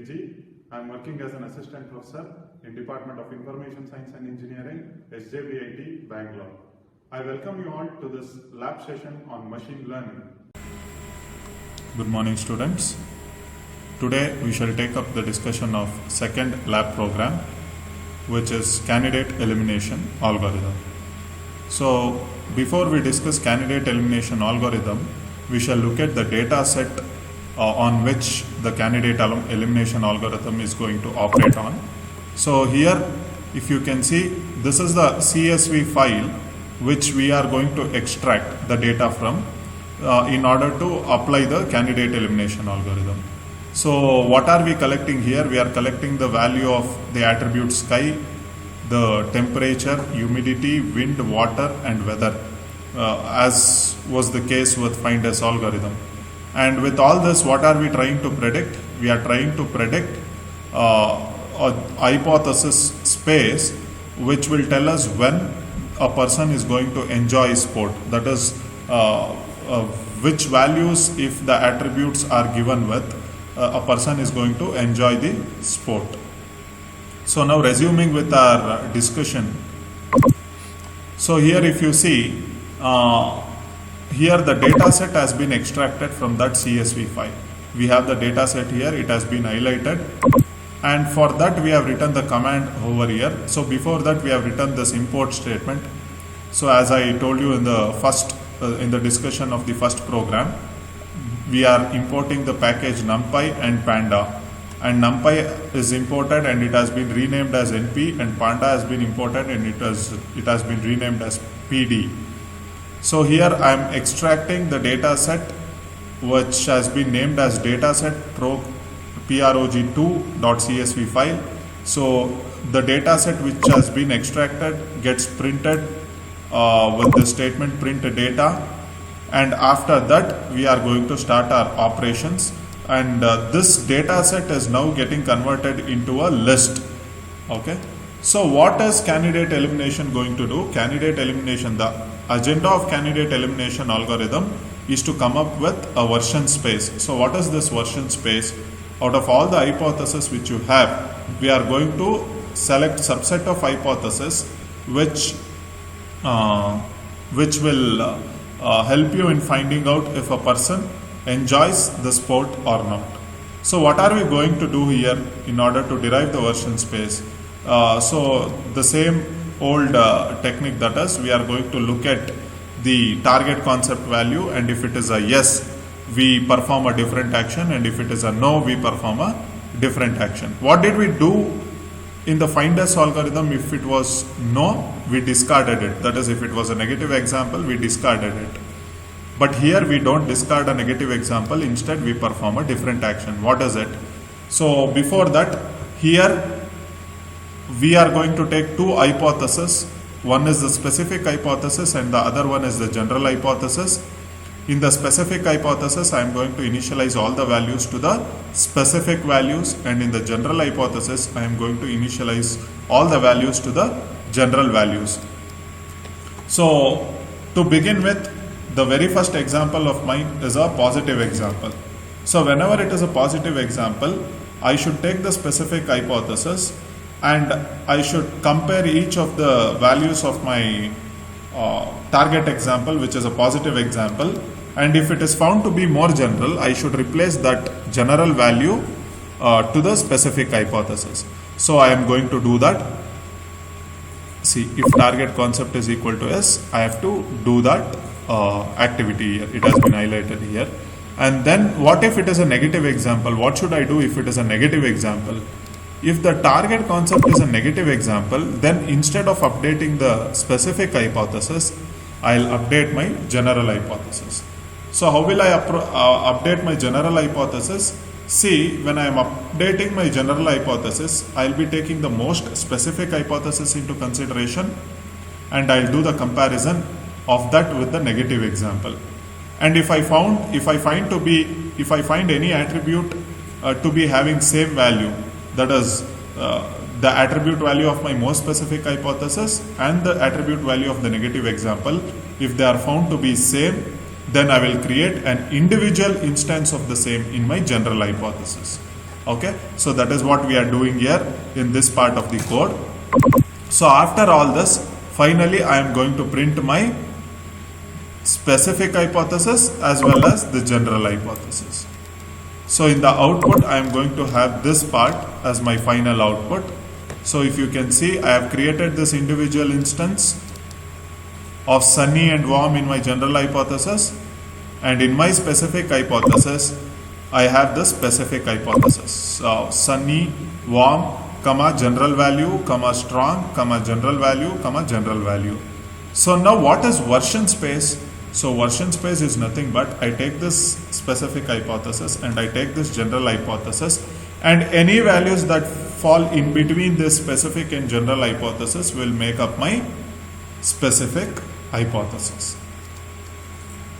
G. I am working as an assistant professor in Department of Information Science and Engineering, SJVIT, Bangalore. I welcome you all to this lab session on machine learning. Good morning, students. Today we shall take up the discussion of second lab program, which is candidate elimination algorithm. So before we discuss candidate elimination algorithm, we shall look at the data set on which the candidate elimination algorithm is going to operate on. So here, if you can see, this is the CSV file which we are going to extract the data from in order to apply the candidate elimination algorithm. So what are we collecting here? We are collecting the value of the attribute sky, the temperature, humidity, wind, water and weather, as was the case with find S algorithm. And with all this, what are we trying to predict? We are trying to predict a hypothesis space which will tell us when a person is going to enjoy sport. That is, which values, if the attributes are given with, a person is going to enjoy the sport. So now resuming with our discussion. So here if you see, here the data set has been extracted from that CSV file. We have the data set here, it has been highlighted, and for that we have written the command over here. So before that we have written this import statement. So as I told you in the first in the discussion of the first program, we are importing the package NumPy and Panda, and NumPy is imported and it has been renamed as NP, and Panda has been imported and it has been renamed as PD. So here I am extracting the data set which has been named as dataset prog2.csv file. So the data set which has been extracted gets printed with the statement print data, and after that we are going to start our operations, and this data set is now getting converted into a list. Okay. So what is candidate elimination going to do? Candidate elimination, the agenda of candidate elimination algorithm is to come up with a version space. So what is this version space? Out of all the hypotheses which you have, we are going to select subset of hypotheses which will help you in finding out if a person enjoys the sport or not. So what are we going to do here in order to derive the version space? So the same old technique, that is, we are going to look at the target concept value, and if it is a yes, we perform a different action, and if it is a no, we perform a different action. What did we do in the find S algorithm? If it was no, we discarded it. That is, if it was a negative example, we discarded it. But here we don't discard a negative example, instead we perform a different action. What is it? So before that, here we are going to take two hypotheses. One is the specific hypothesis and the other one is the general hypothesis. In the specific hypothesis, I am going to initialize all the values to the specific values, and in the general hypothesis, I am going to initialize all the values to the general values. So to begin with, the very first example of mine is a positive example. So whenever it is a positive example, I should take the specific hypothesis and I should compare each of the values of my target example, which is a positive example, and if it is found to be more general, I should replace that general value to the specific hypothesis. So I am going to do that. See, if target concept is equal to S, I have to do that activity here. It has been highlighted here. And then what if it is a negative example? What should I do if it is a negative example? If the target concept is a negative example, then instead of updating the specific hypothesis, I'll update my general hypothesis. So how will I update my general hypothesis? See, when I am updating my general hypothesis, I'll be taking the most specific hypothesis into consideration, and I'll do the comparison of that with the negative example. And if I find any attribute to be having same value, that is the attribute value of my most specific hypothesis and the attribute value of the negative example, if they are found to be same, then I will create an individual instance of the same in my general hypothesis. Okay, so that is what we are doing here in this part of the code. So after all this, finally I am going to print my specific hypothesis as well as the general hypothesis. So in the output I am going to have this part as my final output. So if you can see, I have created this individual instance of sunny and warm in my general hypothesis, and in my specific hypothesis I have the specific hypothesis. So sunny, warm, comma general value, comma strong, comma general value, comma general value. So now what is version space? So version space is nothing but I take this specific hypothesis and I take this general hypothesis, and any values that fall in between this specific and general hypothesis will make up my specific hypothesis.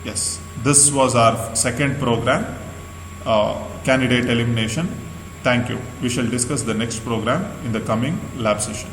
Yes, this was our second program, candidate elimination. Thank you. We shall discuss the next program in the coming lab session.